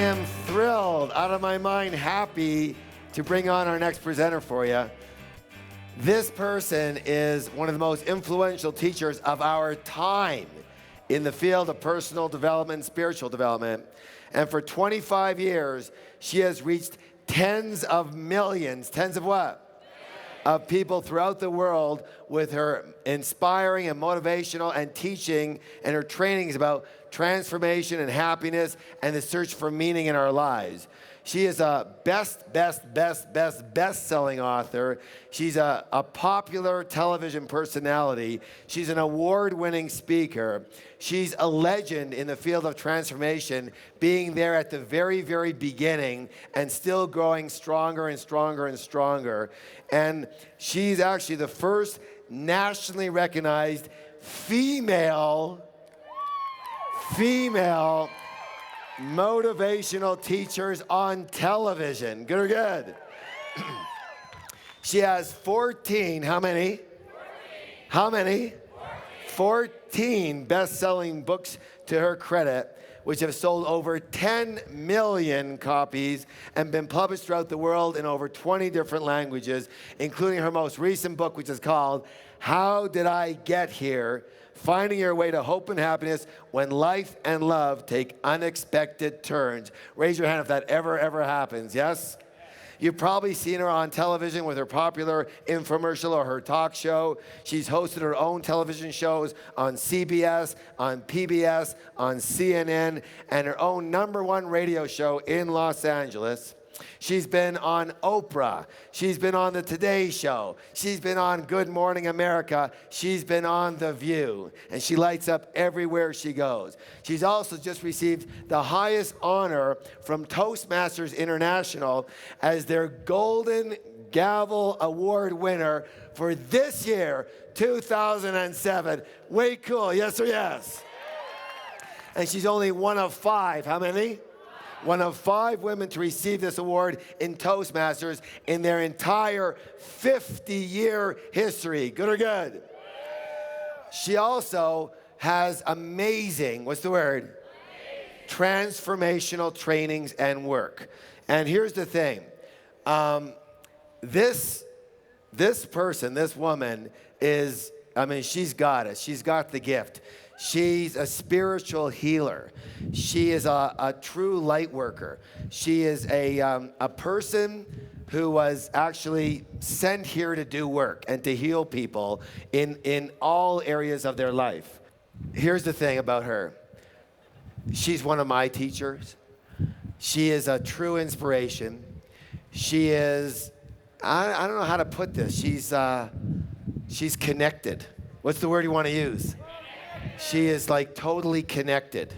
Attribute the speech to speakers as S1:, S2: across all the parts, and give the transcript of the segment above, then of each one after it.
S1: am thrilled, out of my mind, happy to bring on our next presenter for you. This person is one of the most influential teachers of our time in the field of personal development and spiritual development. And for 25 years, she has reached tens of millions, tens of what? Of people throughout the world with her inspiring and motivational and teaching and her trainings about transformation and happiness and the search for meaning in our lives. She is a best-selling author. She's a popular television personality. She's an award-winning speaker. She's a legend in the field of transformation, being there at the very, very beginning and still growing stronger and stronger and stronger. And she's actually the first nationally recognized female motivational teachers on television. Good or good? She has 14, how many? 14. How many? 14 best-selling books to her credit, which have sold over 10 million copies and been published throughout the world in over 20 different languages, including her most recent book, which is called How Did I Get Here? Finding Your Way to Hope and Happiness When Life and Love Take Unexpected Turns. Raise your hand if that ever happens, yes? You've probably seen her on television with her popular infomercial or her talk show. She's hosted her own television shows on CBS, on PBS, on CNN, and her own #1 radio show in Los Angeles. She's been on Oprah. She's been on The Today Show. She's been on Good Morning America. She's been on The View. And she lights up everywhere she goes. She's also just received the highest honor from Toastmasters International as their Golden Gavel Award winner for this year, 2007. Way cool, yes or yes? And she's only one of 5. How many? One of 5 women to receive this award in Toastmasters in their entire 50-year history. Good or good? She also has amazing, what's the word? Transformational trainings and work. And here's the thing. This person, this woman is, she's got it. She's got the gift. She's a spiritual healer. She is a true light worker. She is a person who was actually sent here to do work and to heal people in all areas of their life. Here's the thing about her. She's one of my teachers. She is a true inspiration. She is, I don't know how to put this. She's connected. What's the word you want to use? She is like totally connected.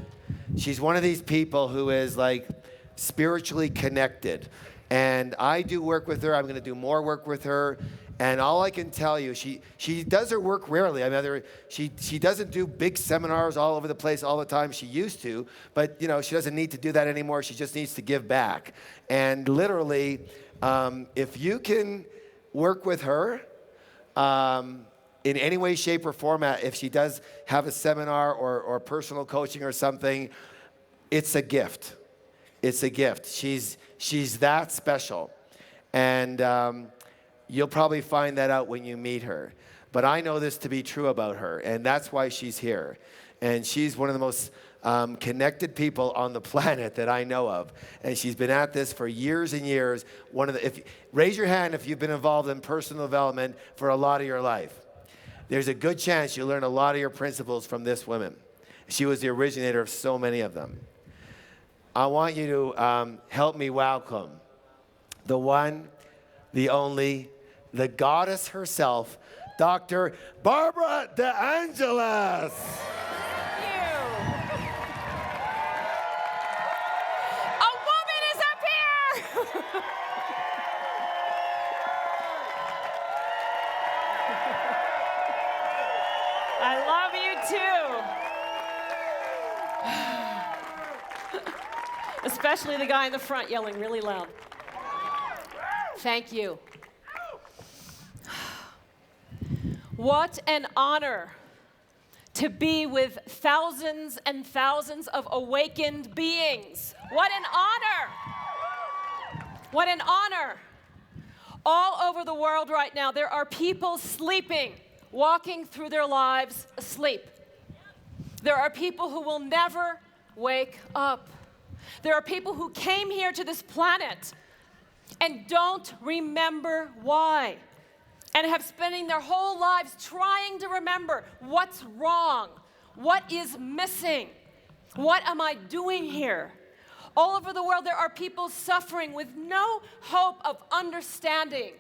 S1: She's one of these people who is like spiritually connected. And I do work with her. I'm going to do more work with her. And all I can tell you, she does her work rarely. She doesn't do big seminars all over the place all the time. She used to, but she doesn't need to do that anymore. She just needs to give back. And literally, if you can work with her, in any way, shape, or format, if she does have a seminar or personal coaching or something, it's a gift. It's a gift. She's that special. And you'll probably find that out when you meet her. But I know this to be true about her, and that's why she's here. And she's one of the most connected people on the planet that I know of. And she's been at this for years and years. Raise your hand if you've been involved in personal development for a lot of your life. There's a good chance you'll learn a lot of your principles from this woman. She was the originator of so many of them. I want you to help me welcome the one, the only, the goddess herself, Dr. Barbara DeAngelis.
S2: I love you too. Especially the guy in the front yelling really loud. Thank you. What an honor to be with thousands and thousands of awakened beings. What an honor! What an honor. All over the world right now, there are people sleeping, walking through their lives asleep. There are people who will never wake up. There are people who came here to this planet and don't remember why, and have spending their whole lives trying to remember what's wrong, what is missing, what am I doing here? All over the world, there are people suffering with no hope of understanding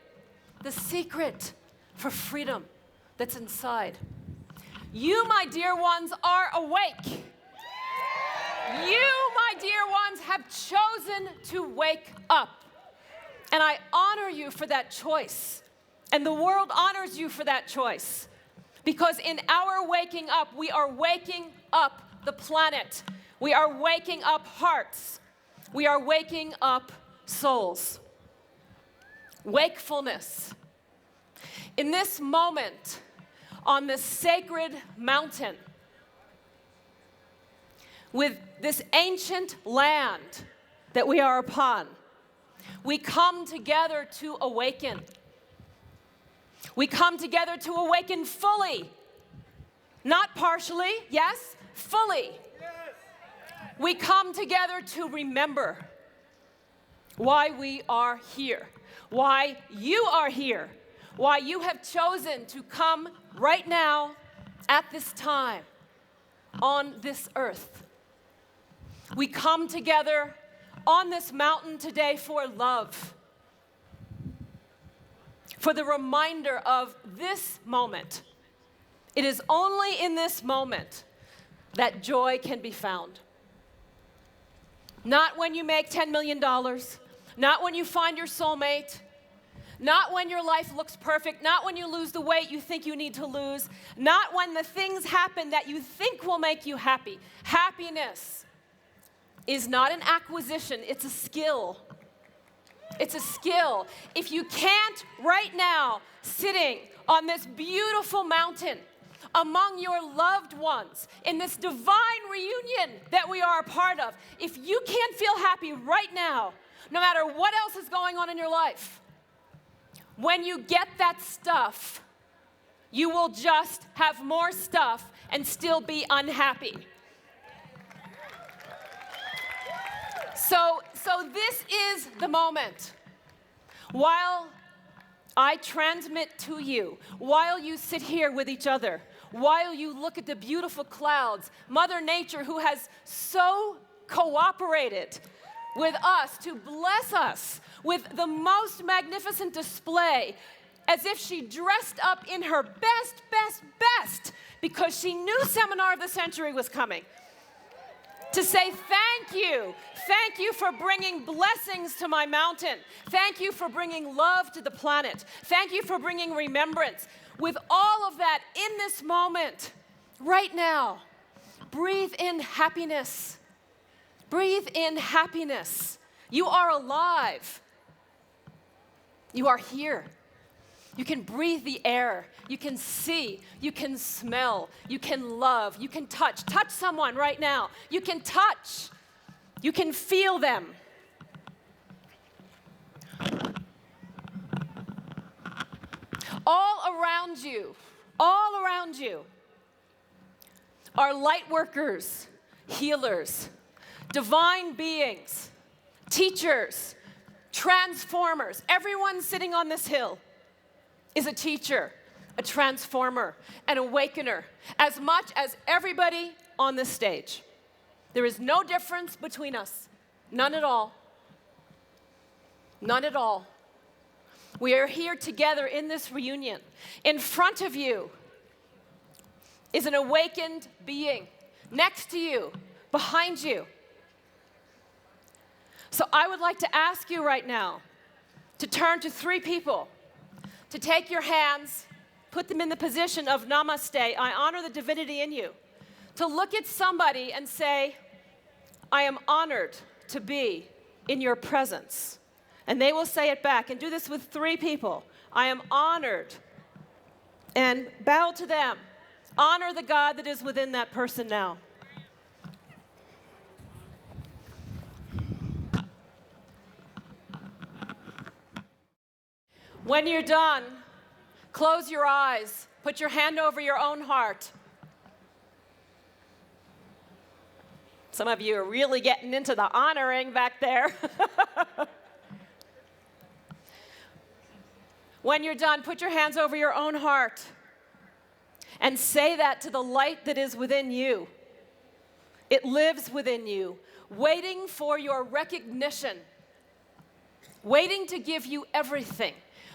S2: the secret for freedom that's inside. You, my dear ones, are awake. You, my dear ones, have chosen to wake up. And I honor you for that choice. And the world honors you for that choice. Because in our waking up, we are waking up the planet. We are waking up hearts. We are waking up souls. Wakefulness. In this moment, on this sacred mountain, with this ancient land that we are upon, we come together to awaken. We come together to awaken fully, not partially, yes, fully. We come together to remember why we are here, why you are here, why you have chosen to come right now at this time on this earth. We come together on this mountain today for love, for the reminder of this moment. It is only in this moment that joy can be found. Not when you make $10 million, not when you find your soulmate, not when your life looks perfect, not when you lose the weight you think you need to lose, not when the things happen that you think will make you happy. Happiness is not an acquisition, it's a skill. It's a skill. If you can't right now, sitting on this beautiful mountain among your loved ones in this divine reunion that we are a part of, if you can't feel happy right now, no matter what else is going on in your life, when you get that stuff, you will just have more stuff and still be unhappy. So this is the moment. While I transmit to you, while you sit here with each other, while you look at the beautiful clouds, Mother Nature, who has so cooperated with us to bless us with the most magnificent display, as if she dressed up in her best, because she knew Seminar of the Century was coming, to say thank you. Thank you for bringing blessings to my mountain. Thank you for bringing love to the planet. Thank you for bringing remembrance. With all of that in this moment, right now, breathe in happiness. Breathe in happiness. You are alive. You are here. You can breathe the air. You can see. You can smell. You can love. You can touch. Touch someone right now. You can touch. You can feel them. All around you are light workers, healers, divine beings, teachers, transformers. Everyone sitting on this hill is a teacher, a transformer, an awakener, as much as everybody on this stage. There is no difference between us, none at all. None at all. We are here together in this reunion. In front of you is an awakened being. Next to you, behind you. So I would like to ask you right now to turn to 3 people, to take your hands, put them in the position of namaste. I honor the divinity in you. To look at somebody and say, I am honored to be in your presence. And they will say it back. And do this with 3 people. I am honored. And bow to them. Honor the God that is within that person now. When you're done, close your eyes. Put your hand over your own heart. Some of you are really getting into the honoring back there. When you're done, put your hands over your own heart and say that to the light that is within you. It lives within you, waiting for your recognition, waiting to give you everything,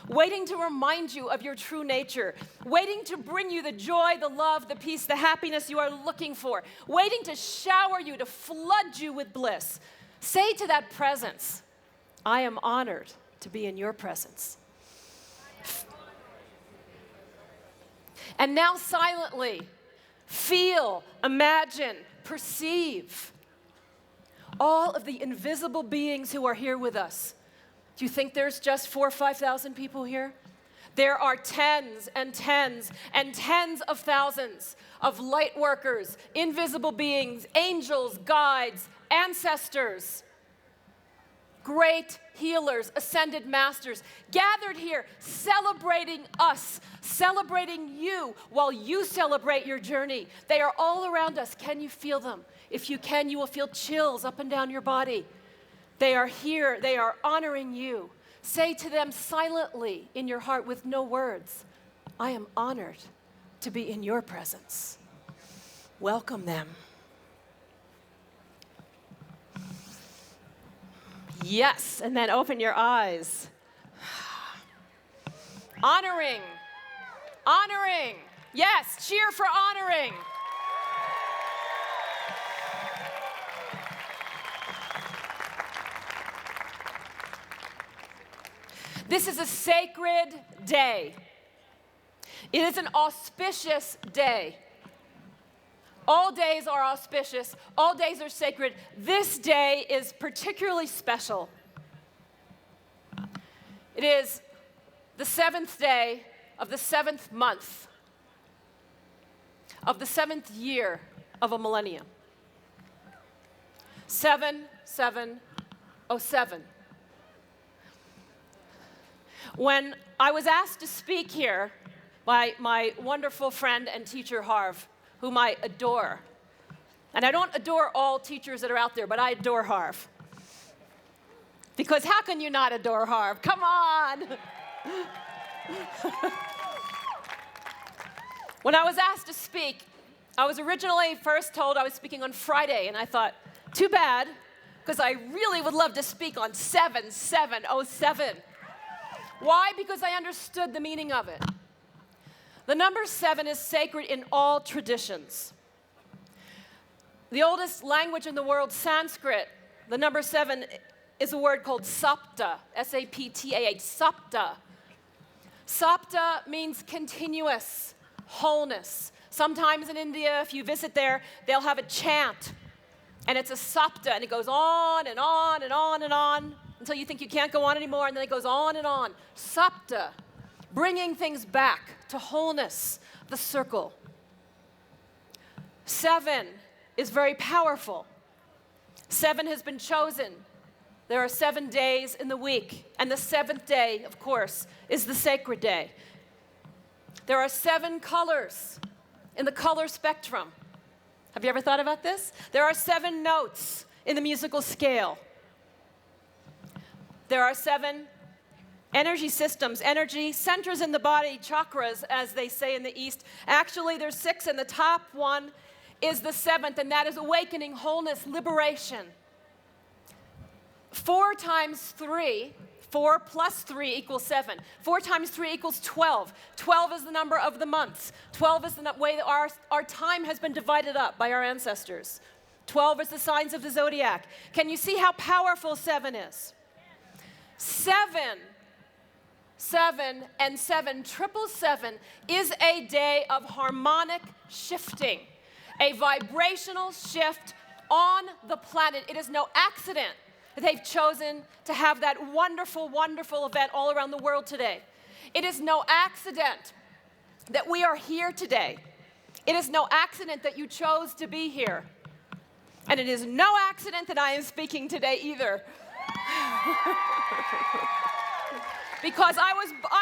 S2: waiting to remind you of your true nature, waiting to bring you the joy, the love, the peace, the happiness you are looking for, waiting to shower you, to flood you with bliss. Say to that presence, I am honored to be in your presence. And now silently, feel, imagine, perceive all of the invisible beings who are here with us. Do you think there's just 4,000 or 5,000 people here? There are tens and tens and tens of thousands of light workers, invisible beings, angels, guides, ancestors, great healers, ascended masters, gathered here, celebrating us, celebrating you while you celebrate your journey. They are all around us. Can you feel them? If you can, you will feel chills up and down your body. They are here. They are honoring you. Say to them silently in your heart with no words, I am honored to be in your presence. Welcome them. Yes, and then open your eyes. Honoring. Honoring. Yes, cheer for honoring. This is a sacred day. It is an auspicious day. All days are auspicious. All days are sacred. This day is particularly special. It is the 7th day of the 7th month of the 7th year of a millennium. 7707. When I was asked to speak here by my wonderful friend and teacher, Harv, whom I adore. And I don't adore all teachers that are out there, but I adore Harv. Because how can you not adore Harv? Come on! When I was asked to speak, I was originally first told I was speaking on Friday, and I thought, too bad, because I really would love to speak on 7707. Why? Because I understood the meaning of it. The number 7 is sacred in all traditions. The oldest language in the world, Sanskrit, the number 7 is a word called sapta, S-A-P-T-A-H, sapta. Sapta means continuous, wholeness. Sometimes in India, if you visit there, they'll have a chant, and it's a sapta, and it goes on and on and on and on until you think you can't go on anymore, and then it goes on and on. Sapta, bringing things back to wholeness, the circle. 7 is very powerful. 7 has been chosen. There are 7 days in the week, and the 7th day, of course, is the sacred day. There are 7 colors in the color spectrum. Have you ever thought about this? There are 7 notes in the musical scale. There are 7 energy systems, energy centers in the body, chakras, as they say in the East. Actually, there's 6, and the top one is the 7th, and that is awakening, wholeness, liberation. 4 times 3, 4 plus 3 equals 7. 4 times 3 equals 12. 12 is the number of the months. 12 is the way that our time has been divided up by our ancestors. 12 is the signs of the zodiac. Can you see how powerful 7 is? 7 and 7, 777 is a day of harmonic shifting, a vibrational shift on the planet. It is no accident that they've chosen to have that wonderful, wonderful event all around the world today. It is no accident that we are here today It is no accident that you chose to be here. And it is no accident that I am speaking today either. Because I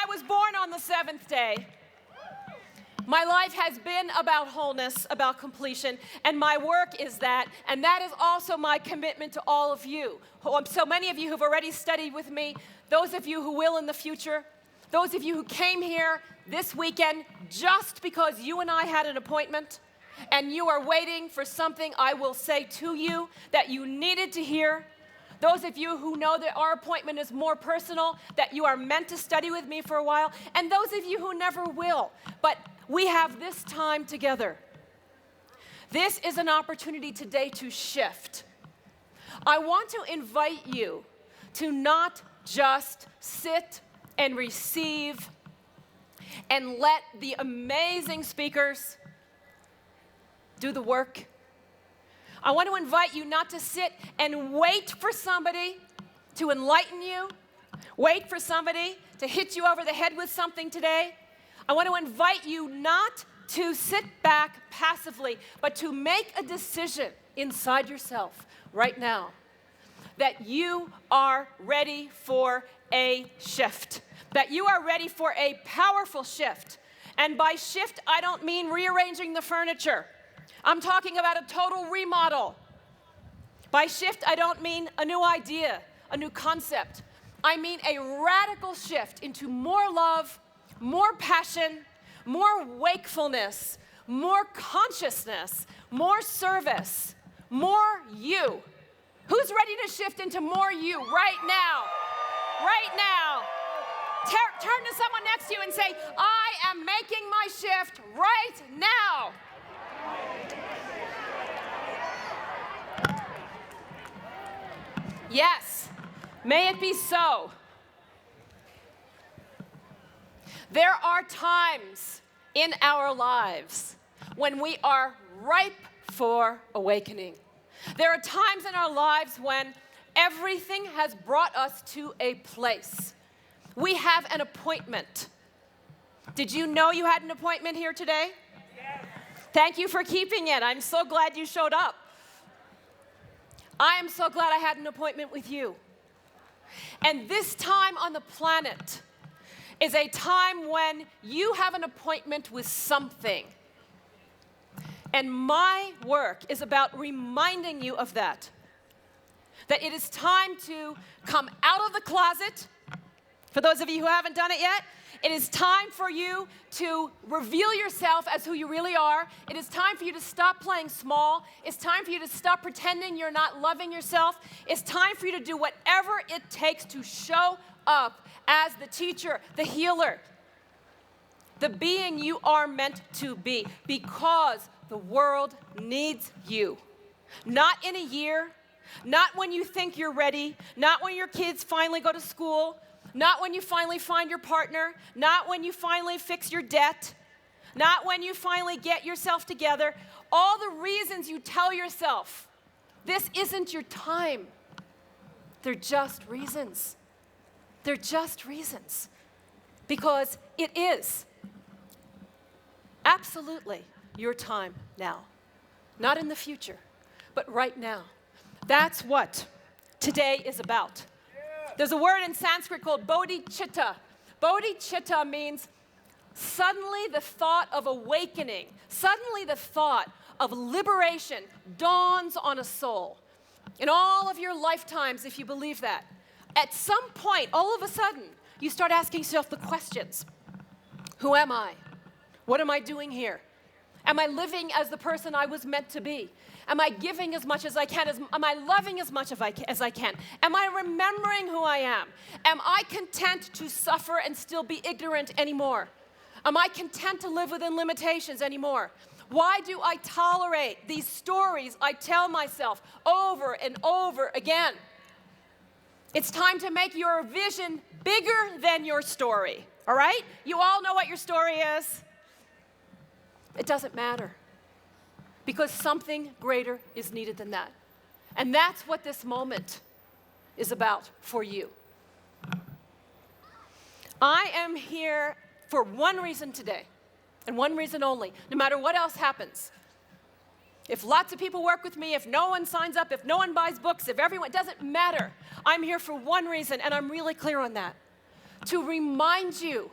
S2: was born on the seventh day. My life has been about wholeness, about completion, and my work is that, and that is also my commitment to all of you. So many of you who've already studied with me, those of you who will in the future, those of you who came here this weekend just because you and I had an appointment, and you are waiting for something I will say to you that you needed to hear. Those of you who know that our appointment is more personal, that you are meant to study with me for a while, and those of you who never will. But we have this time together. This is an opportunity today to shift. I want to invite you to not just sit and receive and let the amazing speakers do the work. I want to invite you not to sit and wait for somebody to enlighten you, wait for somebody to hit you over the head with something today. I want to invite you not to sit back passively, but to make a decision inside yourself right now that you are ready for a shift, that you are ready for a powerful shift. And by shift, I don't mean rearranging the furniture. I'm talking about a total remodel. By shift, I don't mean a new idea, a new concept. I mean a radical shift into more love, more passion, more wakefulness, more consciousness, more service, more you. Who's ready to shift into more you right now? Right now. Turn to someone next to you and say, I am making my shift right now. Yes, may it be so. There are times in our lives when we are ripe for awakening. There are times in our lives when everything has brought us to a place. We have an appointment. Did you know you had an appointment here today? Yes. Thank you for keeping it. I'm so glad you showed up. I am so glad I had an appointment with you. And this time on the planet is a time when you have an appointment with something. And my work is about reminding you of that. That it is time to come out of the closet. For those of you who haven't done it yet, it is time for you to reveal yourself as who you really are. It is time for you to stop playing small. It's time for you to stop pretending you're not loving yourself. It's time for you to do whatever it takes to show up as the teacher, the healer, the being you are meant to be, because the world needs you. Not in a year, not when you think you're ready, not when your kids finally go to school, not when you finally find your partner, not when you finally fix your debt, not when you finally get yourself together. All the reasons you tell yourself, this isn't your time. They're just reasons. They're just reasons. Because it is absolutely your time now. Not in the future, but right now. That's what today is about. There's a word in Sanskrit called bodhicitta. Bodhicitta means suddenly the thought of awakening, suddenly the thought of liberation dawns on a soul. In all of your lifetimes, if you believe that, at some point, all of a sudden, you start asking yourself the questions. Who am I? What am I doing here? Am I living as the person I was meant to be? Am I giving as much as I can? Am I loving as much as I can? Am I remembering who I am? Am I content to suffer and still be ignorant anymore? Am I content to live within limitations anymore? Why do I tolerate these stories I tell myself over and over again? It's time to make your vision bigger than your story, all right? You all know what your story is. It doesn't matter, because something greater is needed than that. And that's what this moment is about for you. I am here for one reason today. And one reason only, no matter what else happens. If lots of people work with me, if no one signs up, if no one buys books, if everyone, it doesn't matter. I'm here for one reason, and I'm really clear on that. To remind you,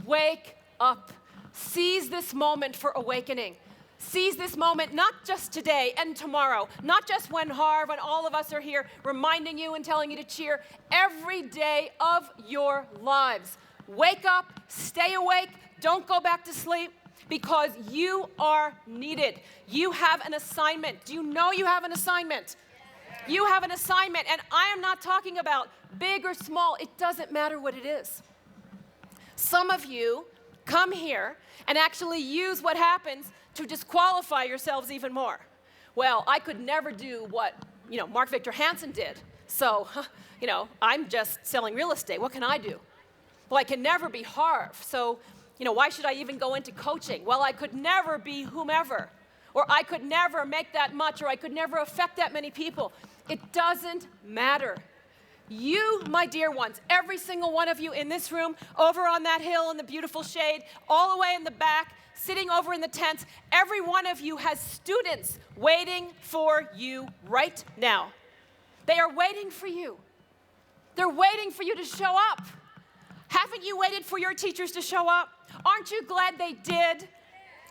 S2: wake up. Seize this moment for awakening. Seize this moment, not just today and tomorrow, not just when all of us are here reminding you and telling you to cheer, every day of your lives. Wake up, stay awake, don't go back to sleep, because you are needed. You have an assignment. Do you know you have an assignment? You have an assignment, and I am not talking about big or small. It doesn't matter what it is. Some of you come here and actually use what happens to disqualify yourselves even more. Well, I could never do what, Mark Victor Hansen did. So, I'm just selling real estate. What can I do? Well, I can never be Harv. So, why should I even go into coaching? Well, I could never be whomever. Or I could never make that much, or I could never affect that many people. It doesn't matter. You, my dear ones, every single one of you in this room, over on that hill in the beautiful shade, all the way in the back, sitting over in the tents, every one of you has students waiting for you right now. They are waiting for you. They're waiting for you to show up. Haven't you waited for your teachers to show up? Aren't you glad they did?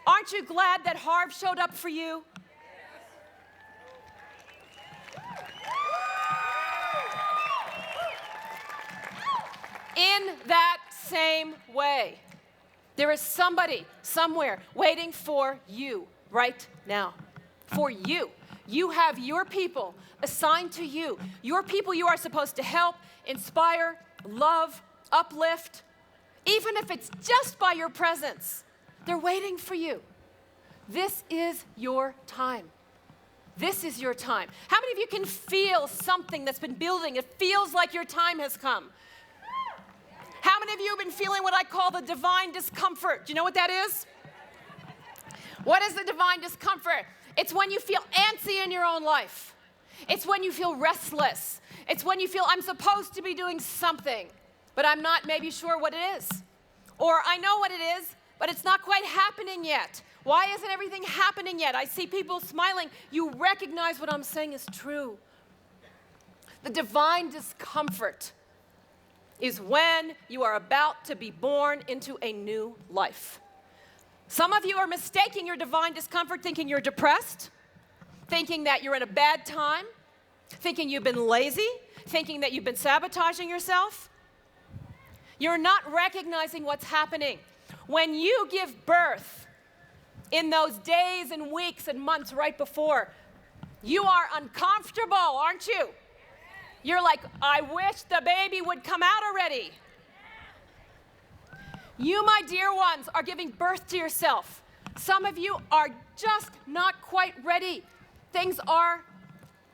S2: Aren't you glad that Harv showed up for you? In that same way, there is somebody somewhere waiting for you right now. For you. You have your people assigned to you. Your people you are supposed to help, inspire, love, uplift, even if it's just by your presence. They're waiting for you. This is your time. This is your time. How many of you can feel something that's been building? It feels like your time has come. How many of you have been feeling what I call the divine discomfort? Do you know what that is? What is the divine discomfort? It's when you feel antsy in your own life. It's when you feel restless. It's when you feel I'm supposed to be doing something, but I'm not maybe sure what it is. Or I know what it is, but it's not quite happening yet. Why isn't everything happening yet? I see people smiling. You recognize what I'm saying is true. The divine discomfort is when you are about to be born into a new life. Some of you are mistaking your divine discomfort, thinking you're depressed, thinking that you're in a bad time, thinking you've been lazy, thinking that you've been sabotaging yourself. You're not recognizing what's happening. When you give birth in those days and weeks and months right before, you are uncomfortable, aren't you? You're like, I wish the baby would come out already. You, my dear ones, are giving birth to yourself. Some of you are just not quite ready. Things are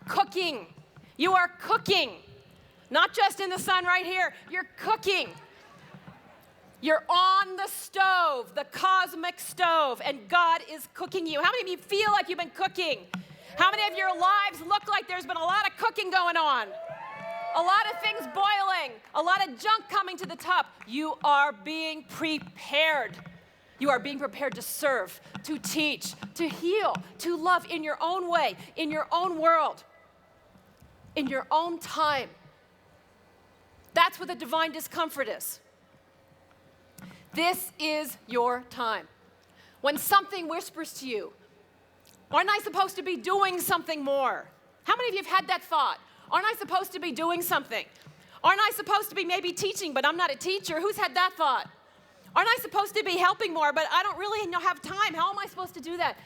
S2: cooking. You are cooking. Not just in the sun right here. You're cooking. You're on the stove, the cosmic stove, and God is cooking you. How many of you feel like you've been cooking? How many of your lives look like there's been a lot of cooking going on? A lot of things boiling, a lot of junk coming to the top. You are being prepared. You are being prepared to serve, to teach, to heal, to love in your own way, in your own world, in your own time. That's what the divine discomfort is. This is your time. When something whispers to you, aren't I supposed to be doing something more? How many of you have had that thought? Aren't I supposed to be doing something? Aren't I supposed to be maybe teaching, but I'm not a teacher? Who's had that thought? Aren't I supposed to be helping more, but I don't really have time? How am I supposed to do that?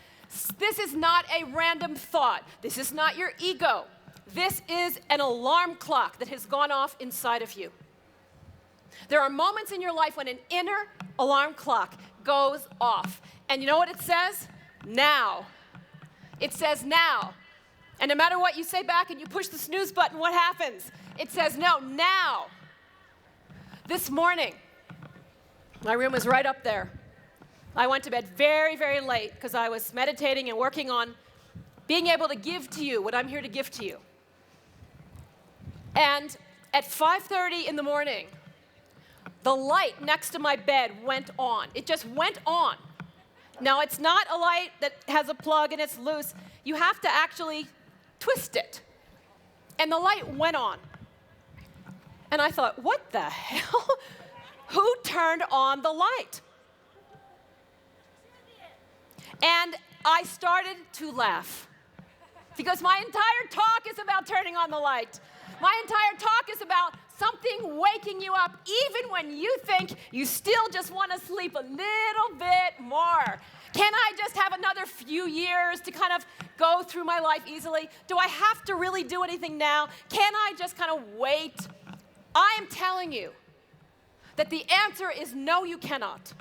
S2: This is not a random thought. This is not your ego. This is an alarm clock that has gone off inside of you. There are moments in your life when an inner alarm clock goes off. And you know what it says? Now. It says now. And no matter what you say back and you push the snooze button, what happens? It says, no, now. This morning, my room was right up there. I went to bed very, very late because I was meditating and working on being able to give to you what I'm here to give to you. And at 5:30 in the morning, the light next to my bed went on. It just went on. Now, it's not a light that has a plug and it's loose. You have to actually twist it. And the light went on. And I thought, what the hell? Who turned on the light? And I started to laugh. Because my entire talk is about turning on the light. My entire talk is about something waking you up, even when you think you still just want to sleep a little bit more. Can I just have another few years to kind of go through my life easily? Do I have to really do anything now? Can I just kind of wait? I am telling you that the answer is no, you cannot.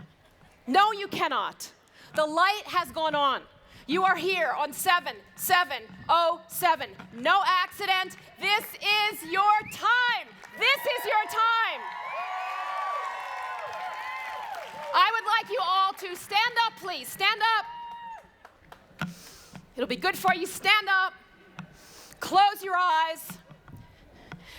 S2: No, you cannot. The light has gone on. You are here on 7707. No accident. This is your time. This is your time. I would like you all to stand up, please. Stand up. It'll be good for you. Stand up. Close your eyes.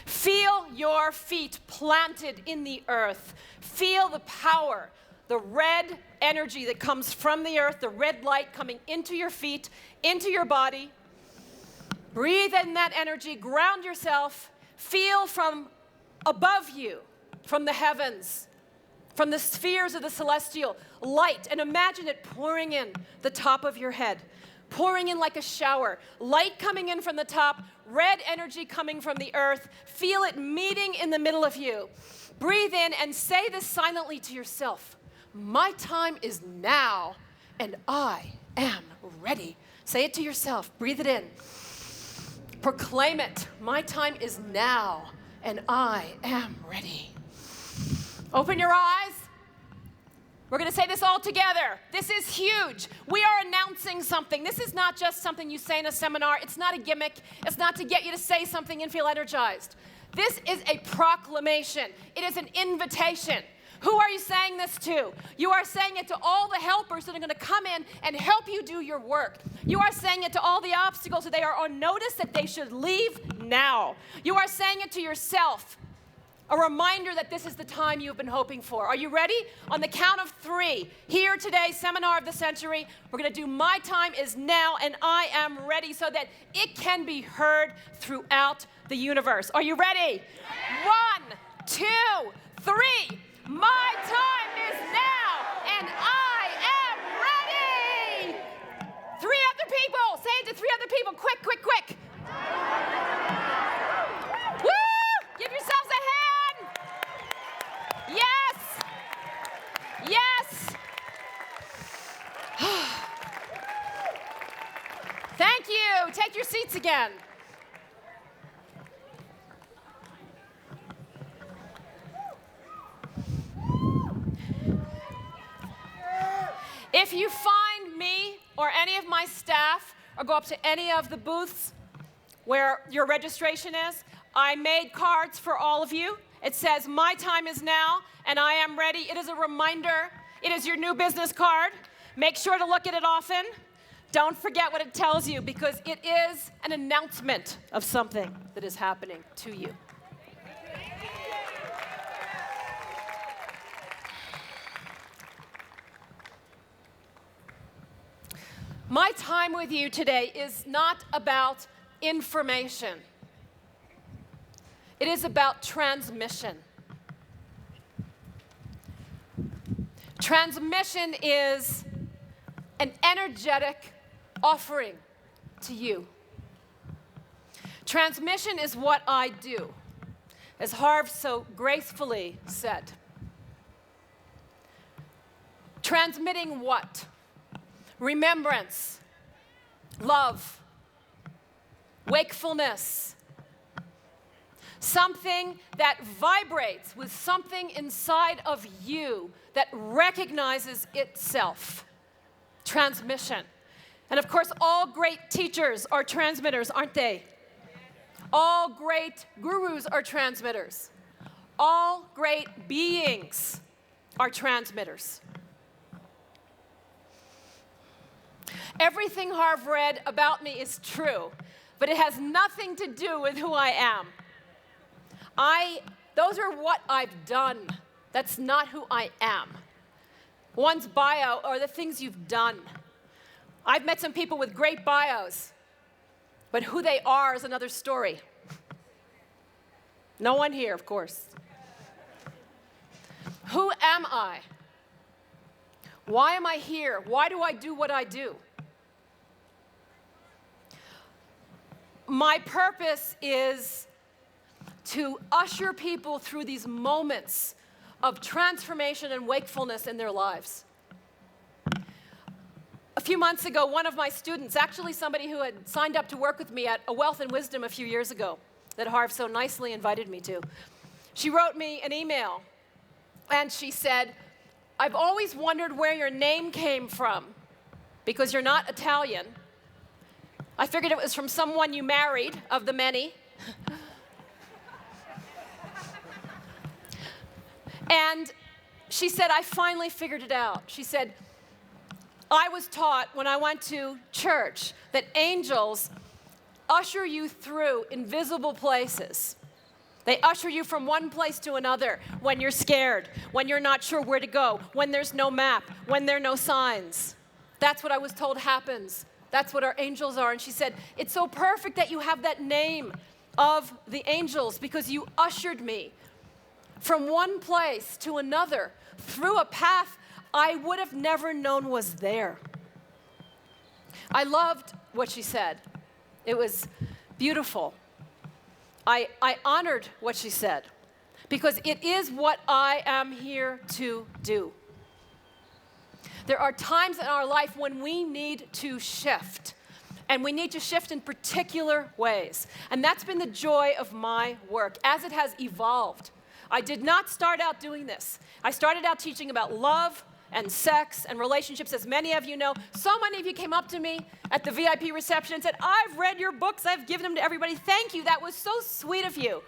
S2: Feel your feet planted in the earth. Feel the power, the red energy that comes from the earth, the red light coming into your feet, into your body. Breathe in that energy. Ground yourself. Feel from above you, from the heavens, from the spheres of the celestial light, and imagine it pouring in the top of your head, pouring in like a shower, light coming in from the top, red energy coming from the earth. Feel it meeting in the middle of you. Breathe in and say this silently to yourself. My time is now, and I am ready. Say it to yourself. Breathe it in. Proclaim it. My time is now, and I am ready. Open your eyes. We're going to say this all together. This is huge. We are announcing something. This is not just something you say in a seminar. It's not a gimmick. It's not to get you to say something and feel energized. This is a proclamation. It is an invitation. Who are you saying this to? You are saying it to all the helpers that are going to come in and help you do your work. You are saying it to all the obstacles that they are on notice that they should leave now. You are saying it to yourself. A reminder that this is the time you've been hoping for. Are you ready? On the count of 3, here today, Seminar of the Century, we're going to do My Time is Now, and I am ready, so that it can be heard throughout the universe. Are you ready? 1, 2, 3. My time is now, and I am ready. 3 other people. Say it to 3 other people. Quick, quick, quick. Woo! Give yourselves a hand. Yes. Yes. Thank you. Take your seats again. If you find me or any of my staff or go up to any of the booths where your registration is, I made cards for all of you. It says, My time is now, and I am ready. It is a reminder. It is your new business card. Make sure to look at it often. Don't forget what it tells you, because it is an announcement of something that is happening to you. My time with you today is not about information. It is about transmission. Transmission is an energetic offering to you. Transmission is what I do, as Harv so gracefully said. Transmitting what? Remembrance, love, wakefulness, something that vibrates with something inside of you that recognizes itself. Transmission. And of course, all great teachers are transmitters, aren't they? All great gurus are transmitters. All great beings are transmitters. Everything Harv read about me is true, but it has nothing to do with who I am. Those are what I've done. That's not who I am. One's bio are the things you've done. I've met some people with great bios, but who they are is another story. No one here, of course. Who am I? Why am I here? Why do I do what I do? My purpose is to usher people through these moments of transformation and wakefulness in their lives. A few months ago, one of my students, actually somebody who had signed up to work with me at A Wealth and Wisdom a few years ago, that Harv so nicely invited me to, she wrote me an email, and she said, I've always wondered where your name came from, because you're not Italian. I figured it was from someone you married, of the many. And she said, I finally figured it out. She said, I was taught when I went to church that angels usher you through invisible places. They usher you from one place to another when you're scared, when you're not sure where to go, when there's no map, when there are no signs. That's what I was told happens. That's what our angels are. And she said, it's so perfect that you have that name of the angels because you ushered me from one place to another through a path I would have never known was there. I loved what she said. It was beautiful. I honored what she said because it is what I am here to do. There are times in our life when we need to shift, and we need to shift in particular ways. And that's been the joy of my work as it has evolved. I did not start out doing this. I started out teaching about love and sex and relationships, as many of you know. So many of you came up to me at the VIP reception and said, I've read your books, I've given them to everybody. Thank you, that was so sweet of you.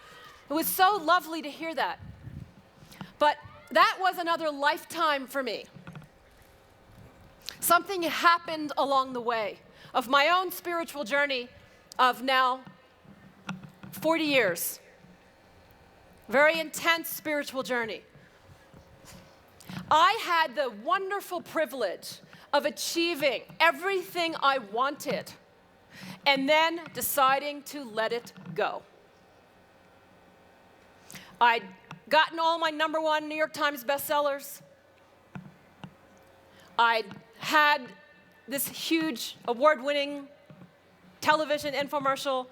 S2: It was so lovely to hear that. But that was another lifetime for me. Something happened along the way of my own spiritual journey of now 40 years. Very intense spiritual journey. I had the wonderful privilege of achieving everything I wanted and then deciding to let it go. I'd gotten all my #1 New York Times bestsellers. I'd had this huge award-winning television infomercial.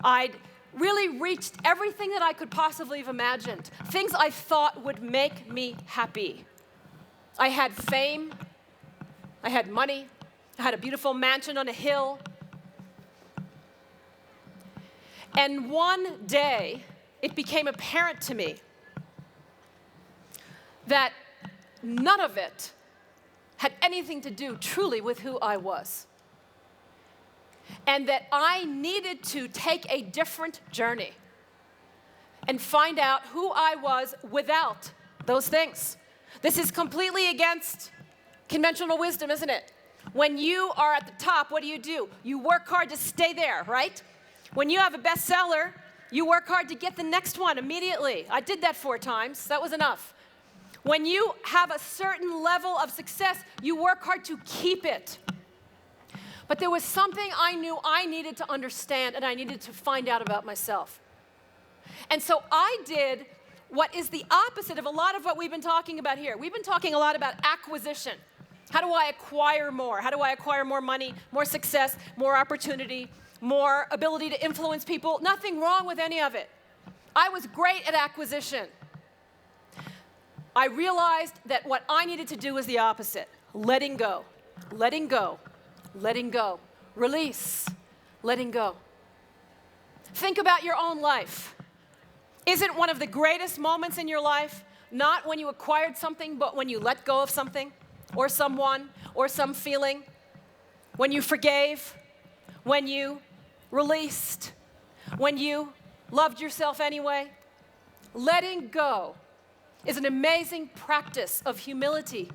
S2: I'd really reached everything that I could possibly have imagined, things I thought would make me happy. I had fame, I had money, I had a beautiful mansion on a hill. And one day, it became apparent to me that none of it had anything to do truly with who I was. And that I needed to take a different journey and find out who I was without those things. This is completely against conventional wisdom, isn't it? When you are at the top, what do? You work hard to stay there, right? When you have a bestseller, you work hard to get the next one immediately. I did that 4 times. That was enough. When you have a certain level of success, you work hard to keep it. But there was something I knew I needed to understand and I needed to find out about myself. And so I did what is the opposite of a lot of what we've been talking about here. We've been talking a lot about acquisition. How do I acquire more? How do I acquire more money, more success, more opportunity, more ability to influence people? Nothing wrong with any of it. I was great at acquisition. I realized that what I needed to do was the opposite. Letting go, letting go, letting go. Release, letting go. Think about your own life. Isn't one of the greatest moments in your life not when you acquired something, but when you let go of something, or someone, or some feeling? When you forgave, when you released, when you loved yourself anyway? Letting go is an amazing practice of humility.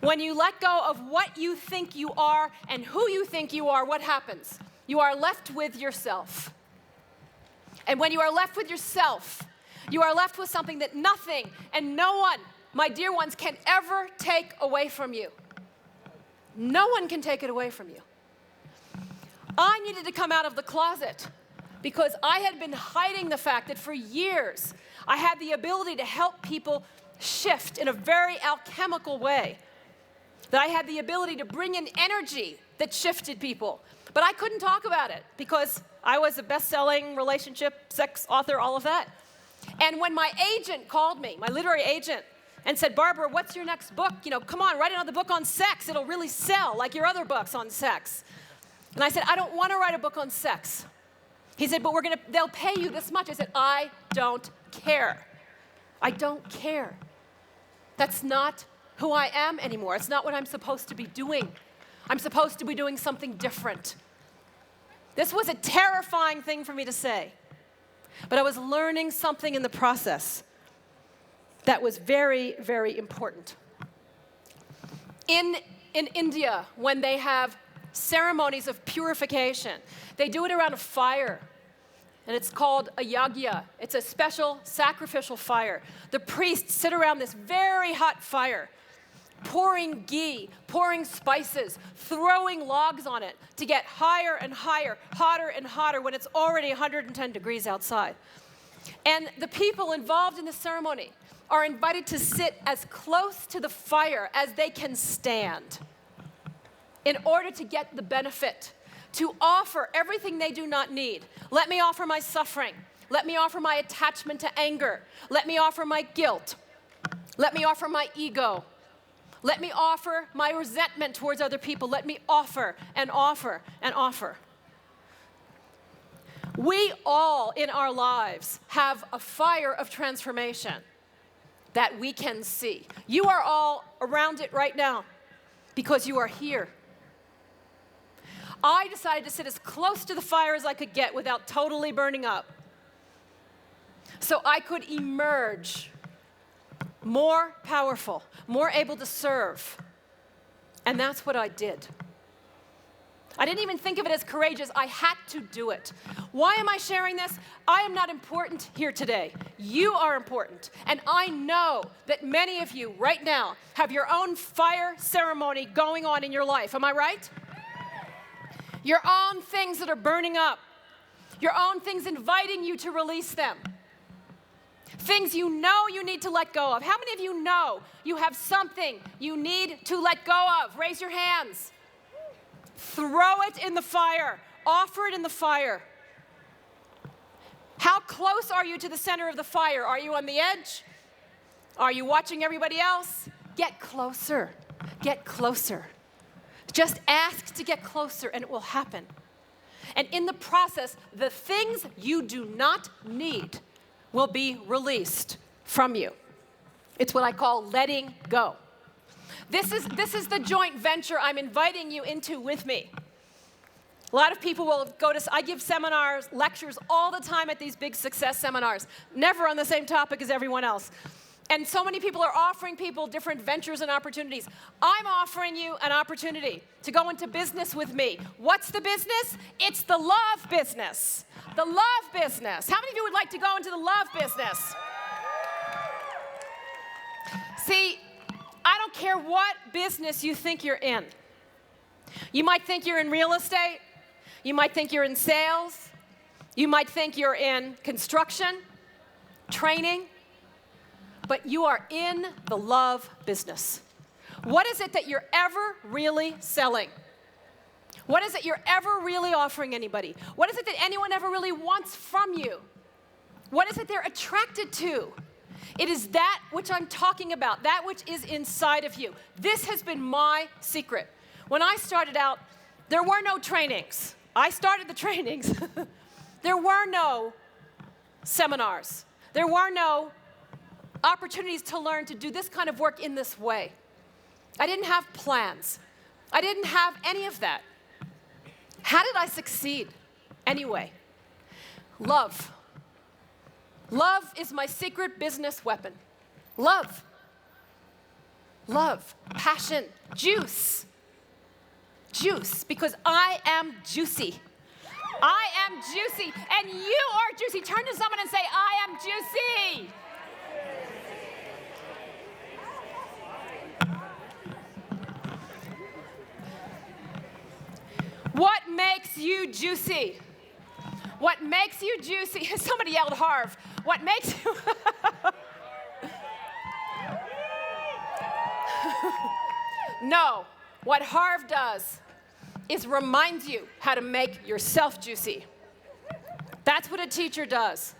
S2: When you let go of what you think you are and who you think you are, what happens? You are left with yourself. And when you are left with yourself, You are left with something that nothing and no one, my dear ones, can ever take away from you. No one can take it away from you. I needed to come out of the closet because I had been hiding the fact that for years I had the ability to help people shift in a very alchemical way. That I had the ability to bring in energy that shifted people. But I couldn't talk about it because I was a best-selling relationship, sex author, all of that. And when my agent called me, my literary agent, and said, Barbara, what's your next book? You know, come on, write another book on sex. It'll really sell like your other books on sex. And I said, I don't want to write a book on sex. He said, but they'll pay you this much. I said, I don't care. I don't care. That's not who I am anymore. It's not what I'm supposed to be doing. I'm supposed to be doing something different. This was a terrifying thing for me to say. But I was learning something in the process that was very, very important. In India, when they have ceremonies of purification, they do it around a fire. And it's called a yagya. It's a special sacrificial fire. The priests sit around this very hot fire, pouring ghee, pouring spices, throwing logs on it to get higher and higher, hotter and hotter when it's already 110 degrees outside. And the people involved in the ceremony are invited to sit as close to the fire as they can stand in order to get the benefit, to offer everything they do not need. Let me offer my suffering. Let me offer my attachment to anger. Let me offer my guilt. Let me offer my ego. Let me offer my resentment towards other people. Let me offer and offer and offer. We all in our lives have a fire of transformation that we can see. You are all around it right now because you are here. I decided to sit as close to the fire as I could get without totally burning up, so I could emerge more powerful, more able to serve. And that's what I did. I didn't even think of it as courageous. I had to do it. Why am I sharing this? I am not important here today. You are important. And I know that many of you right now have your own fire ceremony going on in your life. Am I right? Your own things that are burning up. Your own things inviting you to release them. Things you know you need to let go of. How many of you know you have something you need to let go of? Raise your hands. Throw it in the fire. Offer it in the fire. How close are you to the center of the fire? Are you on the edge? Are you watching everybody else? Get closer. Get closer. Just ask to get closer and it will happen. And in the process, the things you do not need will be released from you. It's what I call letting go. This is the joint venture I'm inviting you into with me. A lot of people will go to, I give seminars, lectures all the time at these big success seminars, never on the same topic as everyone else. And so many people are offering people different ventures and opportunities. I'm offering you an opportunity to go into business with me. What's the business? It's the love business. The love business. How many of you would like to go into the love business? See, I don't care what business you think you're in. You might think you're in real estate. You might think you're in sales. You might think you're in construction, training. But you are in the love business. What is it that you're ever really selling? What is it you're ever really offering anybody? What is it that anyone ever really wants from you? What is it they're attracted to? It is that which I'm talking about, that which is inside of you. This has been my secret. When I started out, there were no trainings. I started the trainings. There were no seminars. There were no opportunities to learn to do this kind of work in this way. I didn't have plans. I didn't have any of that. How did I succeed? Anyway, love. Love is my secret business weapon. Love. Love. Passion. Juice. Juice. Because I am juicy. I am juicy, and you are juicy. Turn to someone and say, I am juicy. What makes you juicy? What makes you juicy? Somebody yelled Harv. What makes you... No, what Harv does is reminds you how to make yourself juicy. That's what a teacher does.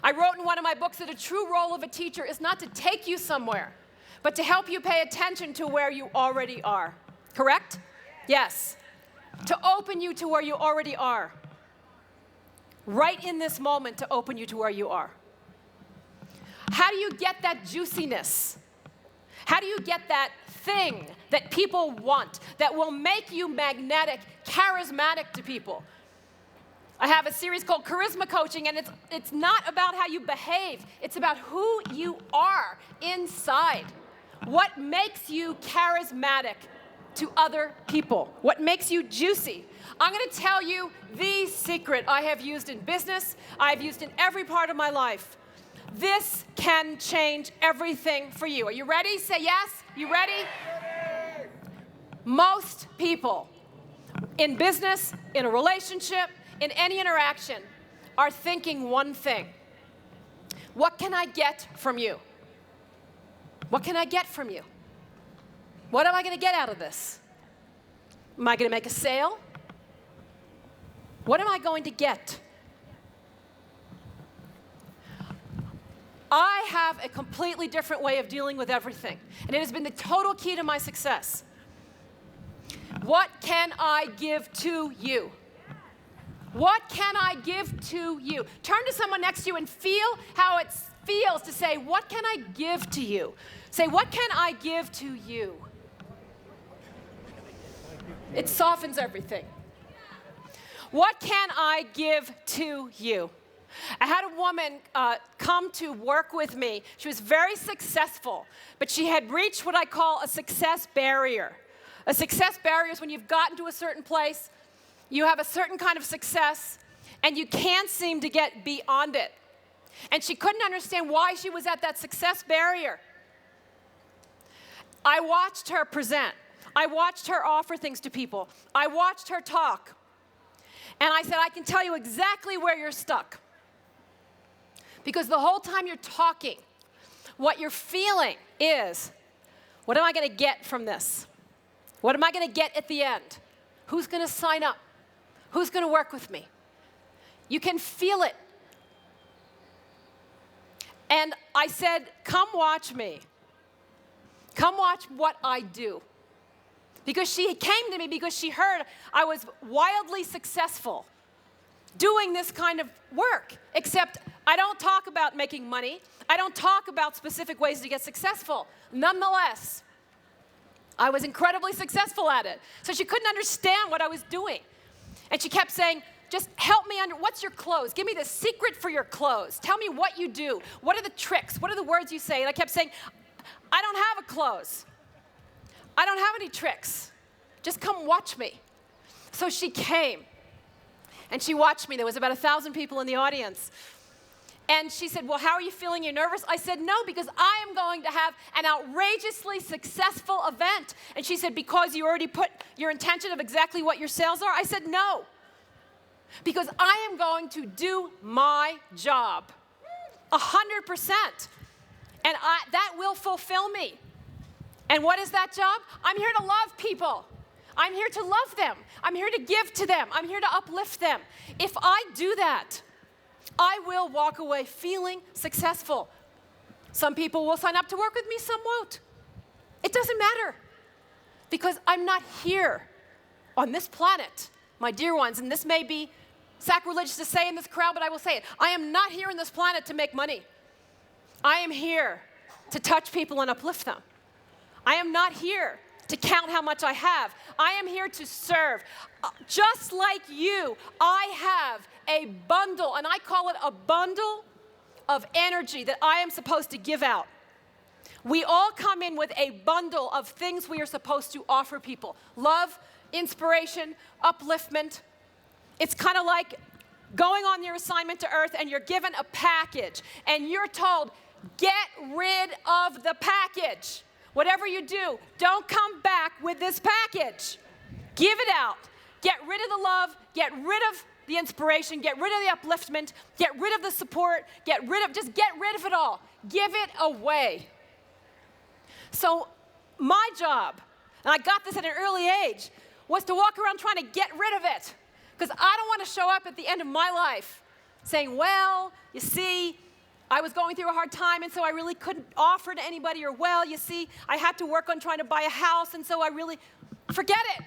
S2: I wrote in one of my books that a true role of a teacher is not to take you somewhere, but to help you pay attention to where you already are. Correct? Yes. To open you to where you already are. Right in this moment, to open you to where you are. How do you get that juiciness? How do you get that thing that people want, that will make you magnetic, charismatic to people? I have a series called Charisma Coaching, and it's not about how you behave. It's about who you are inside. What makes you charismatic to other people? What makes you juicy? I'm going to tell you the secret I have used in business, I've used in every part of my life. This can change everything for you. Are you ready? Say yes. You ready? Most people in business, in a relationship, in any interaction, are thinking one thing. What can I get from you? What can I get from you? What am I going to get out of this? Am I going to make a sale? What am I going to get? I have a completely different way of dealing with everything, and it has been the total key to my success. What can I give to you? What can I give to you? Turn to someone next to you and feel how it feels to say, what can I give to you? Say, what can I give to you? It softens everything. What can I give to you? I had a woman come to work with me. She was very successful, but she had reached what I call a success barrier. A success barrier is when you've gotten to a certain place, you have a certain kind of success, and you can't seem to get beyond it. And she couldn't understand why she was at that success barrier. I watched her present. I watched her offer things to people. I watched her talk. And I said, I can tell you exactly where you're stuck. Because the whole time you're talking, what you're feeling is, what am I going to get from this? What am I going to get at the end? Who's going to sign up? Who's going to work with me? You can feel it. And I said, come watch me. Come watch what I do. Because she came to me because she heard I was wildly successful doing this kind of work, except I don't talk about making money. I don't talk about specific ways to get successful. Nonetheless, I was incredibly successful at it. So she couldn't understand what I was doing. And she kept saying, just help me what's your clothes? Give me the secret for your clothes. Tell me what you do. What are the tricks? What are the words you say? And I kept saying, I don't have a clothes. I don't have any tricks. Just come watch me. So she came, and she watched me. There was about 1,000 people in the audience. And she said, well, how are you feeling? You're nervous? I said, no, because I am going to have an outrageously successful event. And she said, because you already put your intention of exactly what your sales are? I said, no, because I am going to do my job 100%. And that will fulfill me. And what is that job? I'm here to love people. I'm here to love them. I'm here to give to them. I'm here to uplift them. If I do that, I will walk away feeling successful. Some people will sign up to work with me, some won't. It doesn't matter, because I'm not here on this planet, my dear ones, and this may be sacrilegious to say in this crowd, but I will say it. I am not here on this planet to make money. I am here to touch people and uplift them. I am not here to count how much I have. I am here to serve. Just like you, I have a bundle, and I call it a bundle of energy that I am supposed to give out. We all come in with a bundle of things we are supposed to offer people. Love, inspiration, upliftment. It's kind of like going on your assignment to Earth and you're given a package and you're told, get rid of the package. Whatever you do, don't come back with this package. Give it out. Get rid of the love, get rid of the inspiration, get rid of the upliftment, get rid of the support, just get rid of it all. Give it away. So my job, and I got this at an early age, was to walk around trying to get rid of it. Because I don't want to show up at the end of my life saying, well, you see, I was going through a hard time, and so I really couldn't offer to anybody, or, well, you see, I had to work on trying to buy a house, and so forget it.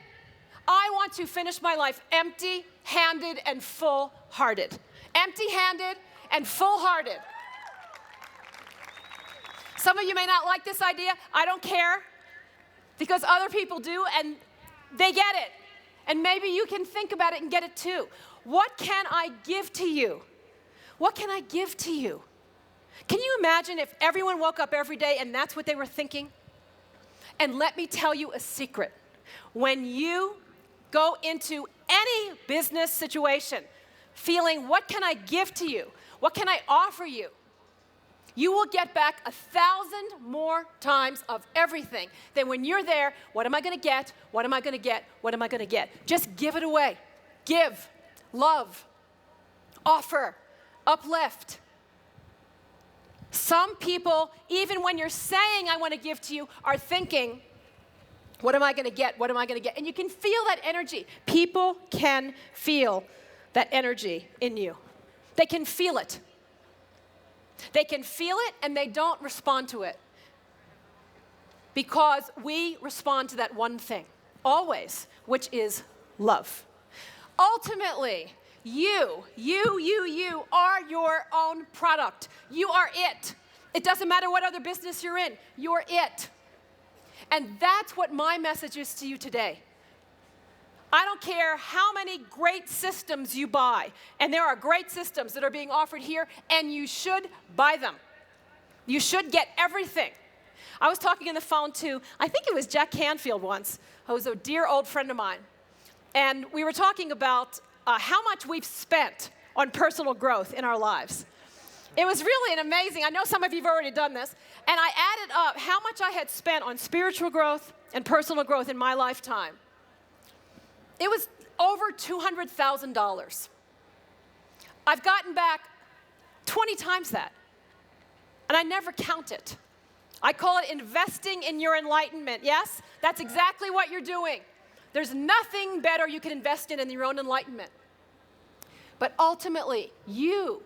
S2: I want to finish my life empty-handed and full-hearted. Empty-handed and full-hearted. Some of you may not like this idea. I don't care, because other people do, and they get it. And maybe you can think about it and get it too. What can I give to you? What can I give to you? Can you imagine if everyone woke up every day and that's what they were thinking? And let me tell you a secret. When you go into any business situation feeling, what can I give to you? What can I offer you? You will get back 1,000 more times of everything than when you're there, what am I going to get? What am I going to get? What am I going to get? Just give it away. Give, love, offer, uplift. Some people, even when you're saying, I want to give to you, are thinking, what am I going to get? What am I going to get? And you can feel that energy. People can feel that energy in you. They can feel it. They can feel it and they don't respond to it. Because we respond to that one thing, always, which is love. Ultimately, you are your own product. You are it. It doesn't matter what other business you're in. You're it. And that's what my message is to you today. I don't care how many great systems you buy, and there are great systems that are being offered here, and you should buy them. You should get everything. I was talking on the phone to, I think it was Jack Canfield once, who was a dear old friend of mine, and we were talking about how much we've spent on personal growth in our lives. It was really an amazing, I know some of you have already done this, and I added up how much I had spent on spiritual growth and personal growth in my lifetime. It was over $200,000. I've gotten back 20 times that, and I never count it. I call it investing in your enlightenment. Yes, that's exactly what you're doing. There's nothing better you can invest in your own enlightenment. But ultimately, you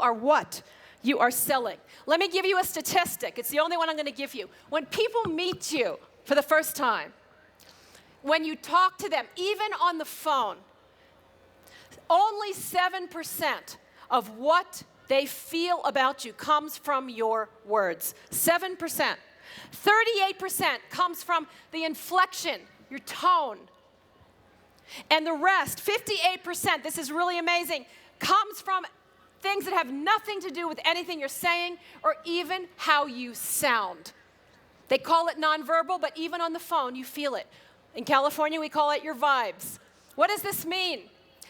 S2: are what you are selling. Let me give you a statistic. It's the only one I'm going to give you. When people meet you for the first time, when you talk to them, even on the phone, only 7% of what they feel about you comes from your words. 7%. 38% comes from the inflection, your tone. And the rest, 58%, this is really amazing, comes from things that have nothing to do with anything you're saying or even how you sound. They call it nonverbal, but even on the phone, you feel it. In California, we call it your vibes. What does this mean?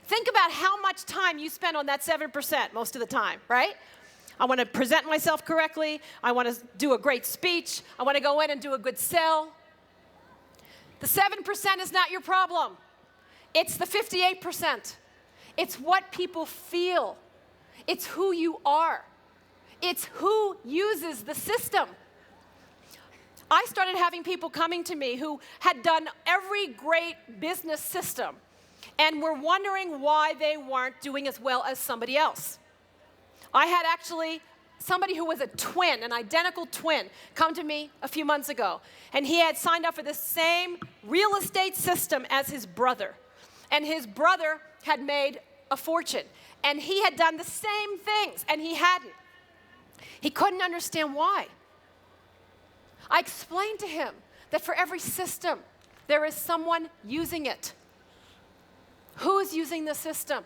S2: Think about how much time you spend on that 7% most of the time, right? I want to present myself correctly. I want to do a great speech. I want to go in and do a good sell. The 7% is not your problem. It's the 58%. It's what people feel. It's who you are. It's who uses the system. I started having people coming to me who had done every great business system and were wondering why they weren't doing as well as somebody else. I had actually somebody who was a twin, an identical twin, come to me a few months ago, and he had signed up for the same real estate system as his brother. And his brother had made a fortune, and he had done the same things, and he hadn't. He couldn't understand why. I explained to him that for every system, there is someone using it. Who's using the system?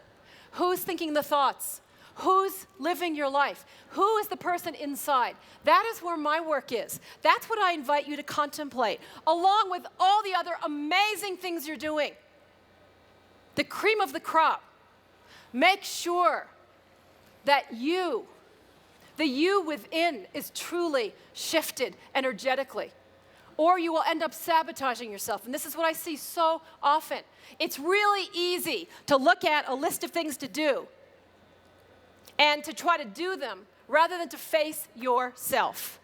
S2: Who's thinking the thoughts? Who's living your life? Who is the person inside? That is where my work is. That's what I invite you to contemplate, along with all the other amazing things you're doing. The cream of the crop Make sure that you, the you within, is truly shifted energetically, or you will end up sabotaging yourself. And this is what I see so often. It's really easy to look at a list of things to do and to try to do them rather than to face yourself.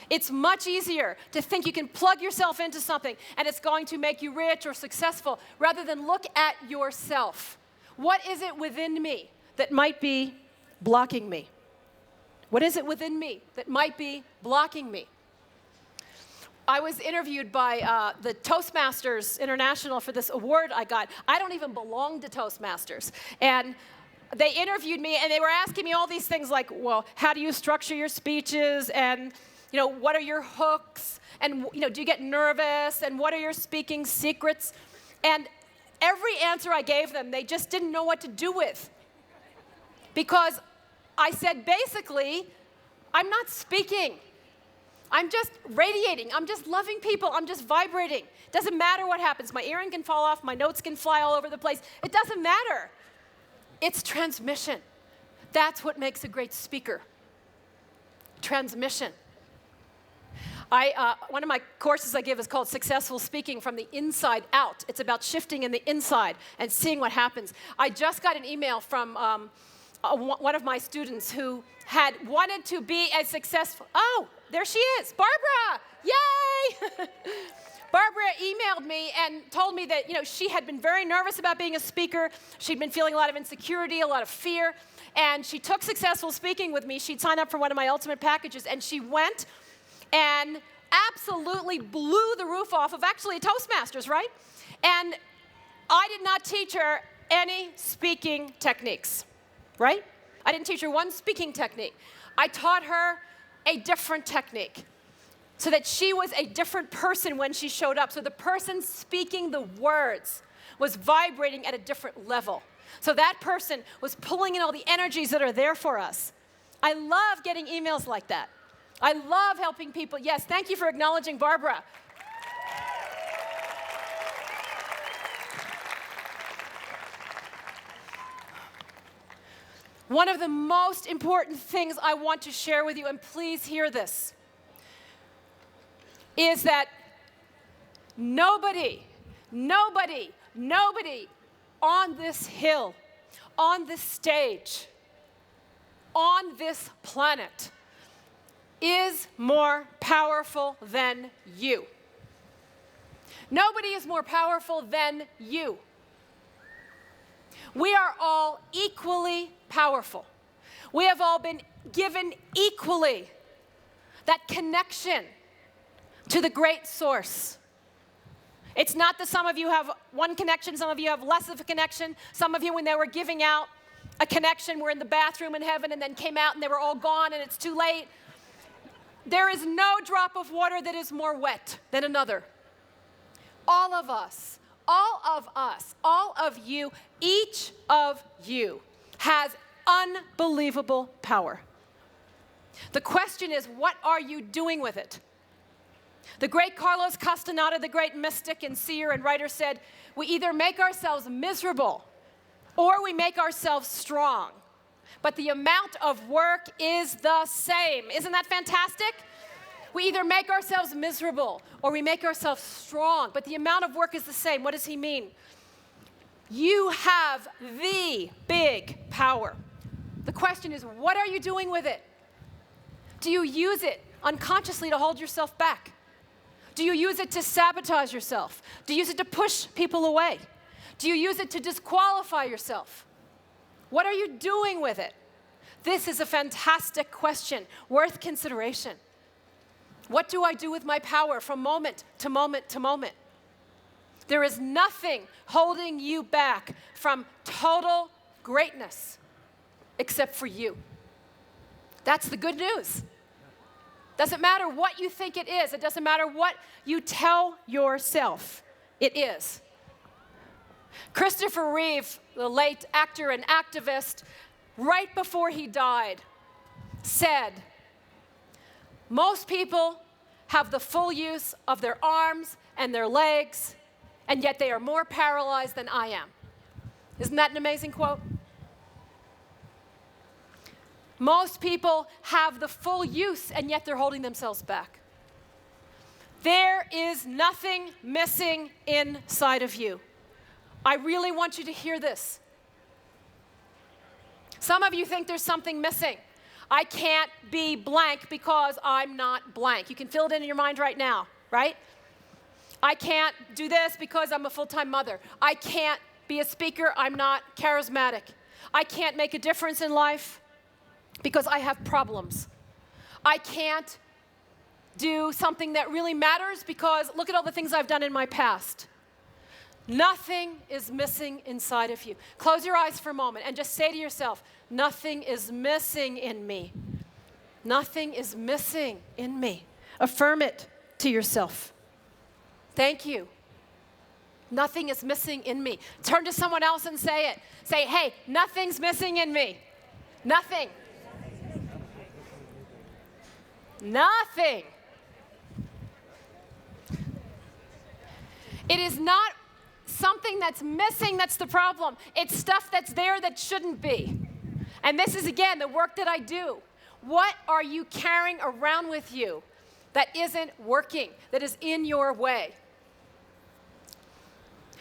S2: It's much easier to think you can plug yourself into something and it's going to make you rich or successful rather than look at yourself. What is it within me that might be blocking me? What is it within me that might be blocking me? I was interviewed by the Toastmasters International for this award I got. I don't even belong to Toastmasters. And they interviewed me and they were asking me all these things like, well, how do you structure your speeches? And, what are your hooks? And, do you get nervous? And what are your speaking secrets? And every answer I gave them, they just didn't know what to do with. Because I said, basically, I'm not speaking. I'm just radiating. I'm just loving people. I'm just vibrating. Doesn't matter what happens. My earring can fall off. My notes can fly all over the place. It doesn't matter. It's transmission. That's what makes a great speaker. Transmission. One of my courses I give is called Successful Speaking from the Inside Out. It's about shifting in the inside and seeing what happens. I just got an email from one of my students who had wanted to be as successful. Oh, there she is, Barbara! Yay! Barbara emailed me and told me that she had been very nervous about being a speaker. She'd been feeling a lot of insecurity, a lot of fear, and she took Successful Speaking with me. She'd signed up for one of my ultimate packages, and she went and absolutely blew the roof off of actually a Toastmasters, right? And I did not teach her any speaking techniques, right? I didn't teach her one speaking technique. I taught her a different technique so that she was a different person when she showed up. So the person speaking the words was vibrating at a different level. So that person was pulling in all the energies that are there for us. I love getting emails like that. I love helping people. Yes, thank you for acknowledging Barbara. One of the most important things I want to share with you, and please hear this, is that nobody on this hill, on this stage, on this planet is more powerful than you. Nobody is more powerful than you. We are all equally powerful. We have all been given equally that connection to the great source. It's not that some of you have one connection, some of you have less of a connection. Some of you, when they were giving out a connection, were in the bathroom in heaven and then came out and they were all gone and it's too late. There is no drop of water that is more wet than another. All of us, all of you, each of you has unbelievable power. The question is, what are you doing with it? The great Carlos Castaneda, the great mystic and seer and writer, said, we either make ourselves miserable or we make ourselves strong. But the amount of work is the same. Isn't that fantastic? We either make ourselves miserable or we make ourselves strong, but the amount of work is the same. What does he mean? You have the big power. The question is, what are you doing with it? Do you use it unconsciously to hold yourself back? Do you use it to sabotage yourself? Do you use it to push people away? Do you use it to disqualify yourself? What are you doing with it? This is a fantastic question, worth consideration. What do I do with my power from moment to moment to moment? There is nothing holding you back from total greatness except for you. That's the good news. Doesn't matter what you think it is. It doesn't matter what you tell yourself it is. Christopher Reeve, the late actor and activist, right before he died, said, most people have the full use of their arms and their legs, and yet they are more paralyzed than I am. Isn't that an amazing quote? Most people have the full use, and yet they're holding themselves back. There is nothing missing inside of you. I really want you to hear this. Some of you think there's something missing. I can't be blank because I'm not blank. You can fill it in your mind right now, right? I can't do this because I'm a full-time mother. I can't be a speaker. I'm not charismatic. I can't make a difference in life because I have problems. I can't do something that really matters because look at all the things I've done in my past. Nothing is missing inside of you. Close your eyes for a moment and just say to yourself, nothing is missing in me. Nothing is missing in me. Affirm it to yourself. Thank you. Nothing is missing in me. Turn to someone else and say it. Say, hey, nothing's missing in me. Nothing. Nothing. It is not something that's missing that's the problem. It's stuff that's there that shouldn't be. And this is, again, the work that I do. What are you carrying around with you that isn't working, that is in your way?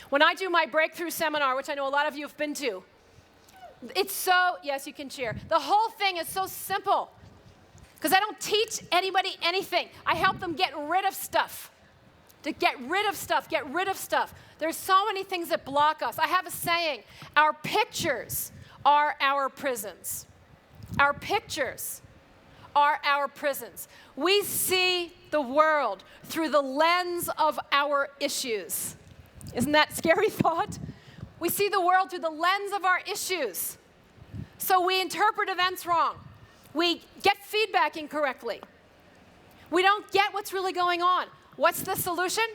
S2: When I do my breakthrough seminar, which I know a lot of you have been to, it's so, yes, you can cheer. The whole thing is so simple because I don't teach anybody anything. I help them get rid of stuff. To get rid of stuff, get rid of stuff. There's so many things that block us. I have a saying, our pictures are our prisons. Our pictures are our prisons. We see the world through the lens of our issues. Isn't that a scary thought? We see the world through the lens of our issues. So we interpret events wrong. We get feedback incorrectly. We don't get what's really going on. What's the solution?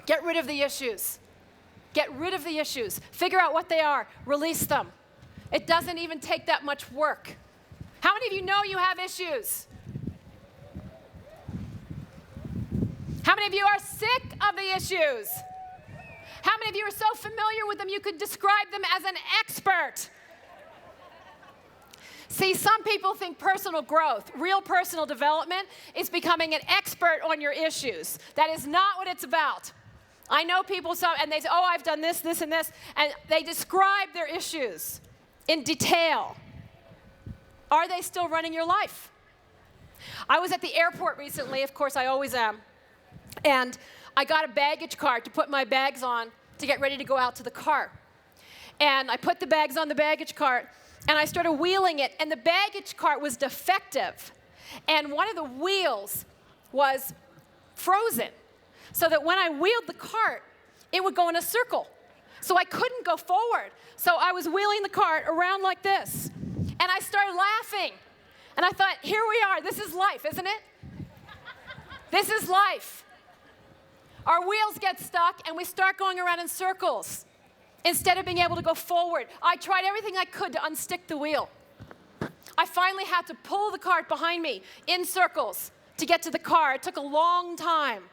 S2: Get rid of the issues. Get rid of the issues. Figure out what they are. Release them. It doesn't even take that much work. How many of you know you have issues? How many of you are sick of the issues? How many of you are so familiar with them you could describe them as an expert? See, some people think personal growth, real personal development, is becoming an expert on your issues. That is not what it's about. I know people, and they say, oh, I've done this, this, and this, and they describe their issues in detail. Are they still running your life? I was at the airport recently, of course I always am, and I got a baggage cart to put my bags on to get ready to go out to the car. And I put the bags on the baggage cart, and I started wheeling it, and the baggage cart was defective. And one of the wheels was frozen, so that when I wheeled the cart, it would go in a circle. So I couldn't go forward. So I was wheeling the cart around like this. And I started laughing. And I thought, here we are. This is life, isn't it? This is life. Our wheels get stuck, and we start going around in circles instead of being able to go forward. I tried everything I could to unstick the wheel. I finally had to pull the cart behind me in circles to get to the car. It took a long time.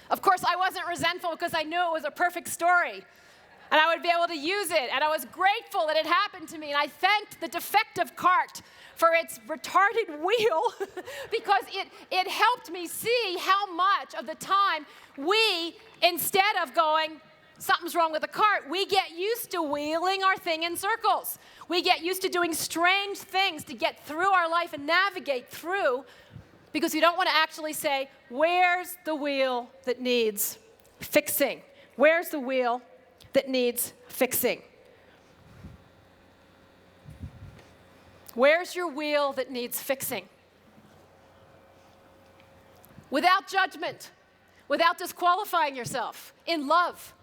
S2: Of course, I wasn't resentful because I knew it was a perfect story, and I would be able to use it, and I was grateful that it happened to me, and I thanked the defective cart for its retarded wheel because it helped me see how much of the time we, instead of going, something's wrong with the cart, we get used to wheeling our thing in circles. We get used to doing strange things to get through our life and navigate through because we don't want to actually say, where's the wheel that needs fixing? Where's the wheel that needs fixing? Where's your wheel that needs fixing? Without judgment, without disqualifying yourself, in love.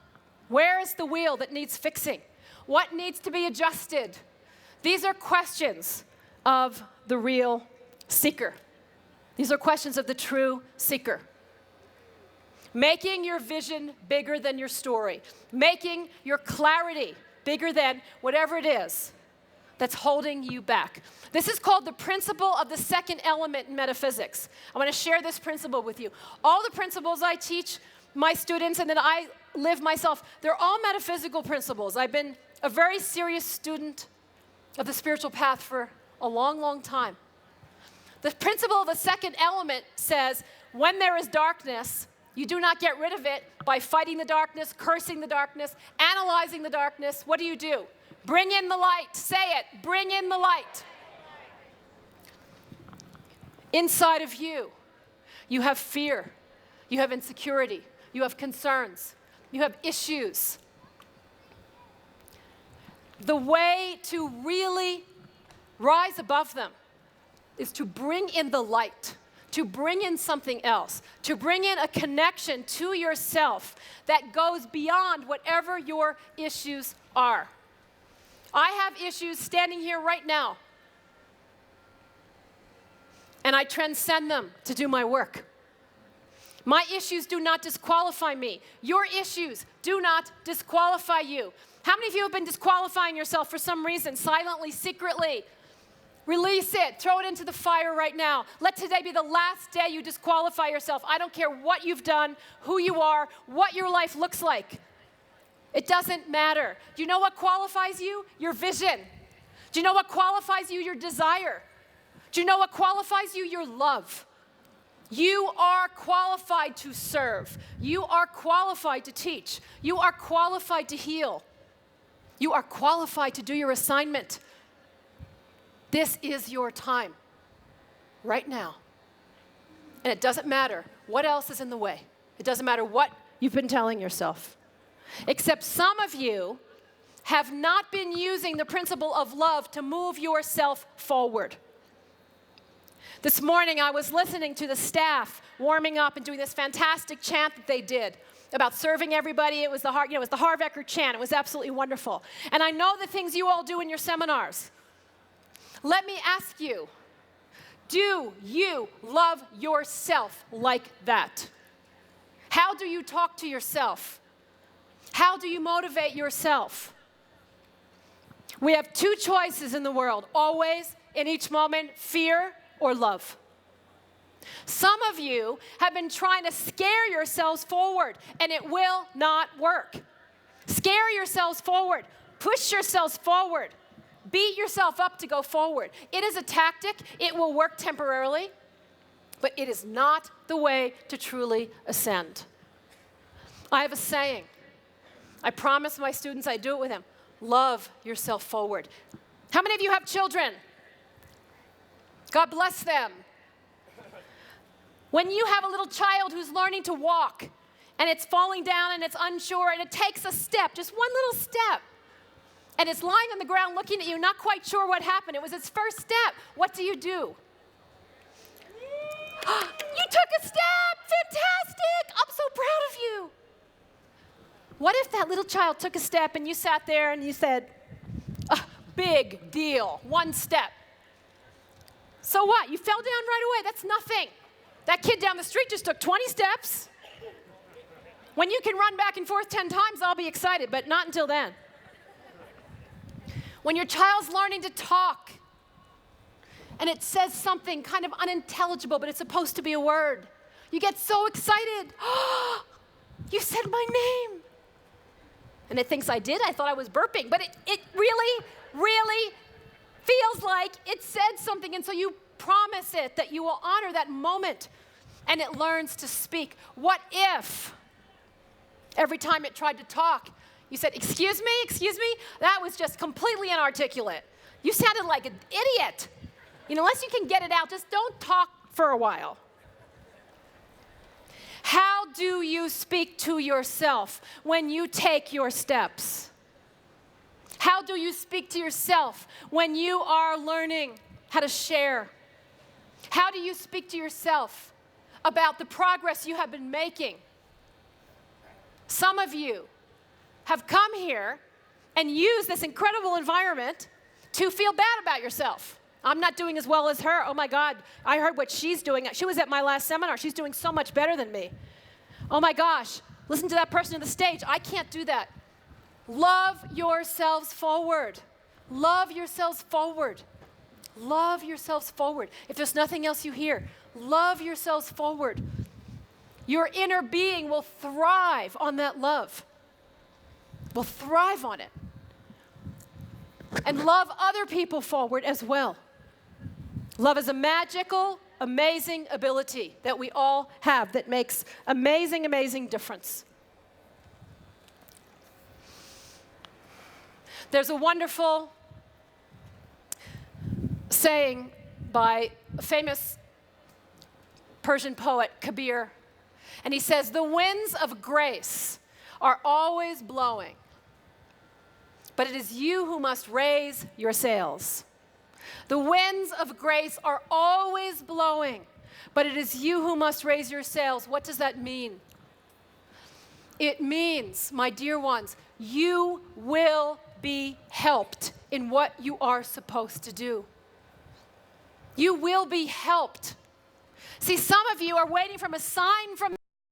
S2: Where is the wheel that needs fixing? What needs to be adjusted? These are questions of the real seeker. These are questions of the true seeker. Making your vision bigger than your story. Making your clarity bigger than whatever it is that's holding you back. This is called the principle of the second element in metaphysics. I want to share this principle with you. All the principles I teach my students and that I live myself, they're all metaphysical principles. I've been a very serious student of the spiritual path for a long, long time. The principle of the second element says, when there is darkness, you do not get rid of it by fighting the darkness, cursing the darkness, analyzing the darkness. What do? Bring in the light. Say it. Bring in the light. Inside of you, you have fear. You have insecurity. You have concerns. You have issues. The way to really rise above them is to bring in the light, to bring in something else, to bring in a connection to yourself that goes beyond whatever your issues are. I have issues standing here right now, and I transcend them to do my work. My issues do not disqualify me. Your issues do not disqualify you. How many of you have been disqualifying yourself for some reason, silently, secretly? Release it. Throw it into the fire right now. Let today be the last day you disqualify yourself. I don't care what you've done, who you are, what your life looks like. It doesn't matter. Do you know what qualifies you? Your vision. Do you know what qualifies you? Your desire. Do you know what qualifies you? Your love. You are qualified to serve. You are qualified to teach. You are qualified to heal. You are qualified to do your assignment. This is your time, right now. And it doesn't matter what else is in the way. It doesn't matter what you've been telling yourself. Except some of you have not been using the principle of love to move yourself forward. This morning, I was listening to the staff warming up and doing this fantastic chant that they did about serving everybody. It was the Harvecker chant. It was absolutely wonderful. And I know the things you all do in your seminars. Let me ask you, do you love yourself like that? How do you talk to yourself? How do you motivate yourself? We have two choices in the world, always, in each moment, fear or love. Some of you have been trying to scare yourselves forward, and it will not work. Scare yourselves forward. Push yourselves forward. Beat yourself up to go forward. It is a tactic. It will work temporarily, but it is not the way to truly ascend. I have a saying. I promise my students I do it with them. Love yourself forward. How many of you have children? God bless them. When you have a little child who's learning to walk, and it's falling down and it's unsure, and it takes a step, just one little step, and it's lying on the ground looking at you, not quite sure what happened. It was its first step. What do? You took a step! Fantastic! I'm so proud of you. What if that little child took a step and you sat there and you said, big deal, one step. So what? You fell down right away. That's nothing. That kid down the street just took 20 steps. When you can run back and forth 10 times, I'll be excited, but not until then. When your child's learning to talk, and it says something kind of unintelligible, but it's supposed to be a word, you get so excited. You said my name. And it thinks I did. I thought I was burping. But it really, really feels like it said something. And so you promise it that you will honor that moment. And it learns to speak. What if every time it tried to talk, you said, excuse me? That was just completely inarticulate. You sounded like an idiot. Unless you can get it out, just don't talk for a while. How do you speak to yourself when you take your steps? How do you speak to yourself when you are learning how to share? How do you speak to yourself about the progress you have been making? Some of you have come here and used this incredible environment to feel bad about yourself. I'm not doing as well as her. Oh my God, I heard what she's doing. She was at my last seminar. She's doing so much better than me. Oh my gosh, listen to that person on the stage. I can't do that. Love yourselves forward. Love yourselves forward. Love yourselves forward. If there's nothing else you hear, love yourselves forward. Your inner being will thrive on that love. Will thrive on it. And love other people forward as well. Love is a magical, amazing ability that we all have that makes amazing, amazing difference. There's a wonderful saying by a famous Persian poet, Kabir, and he says, "The winds of grace are always blowing, but it is you who must raise your sails." The winds of grace are always blowing, but it is you who must raise your sails. What does that mean? It means, my dear ones, you will be helped in what you are supposed to do. You will be helped. See, some of you are waiting for a sign from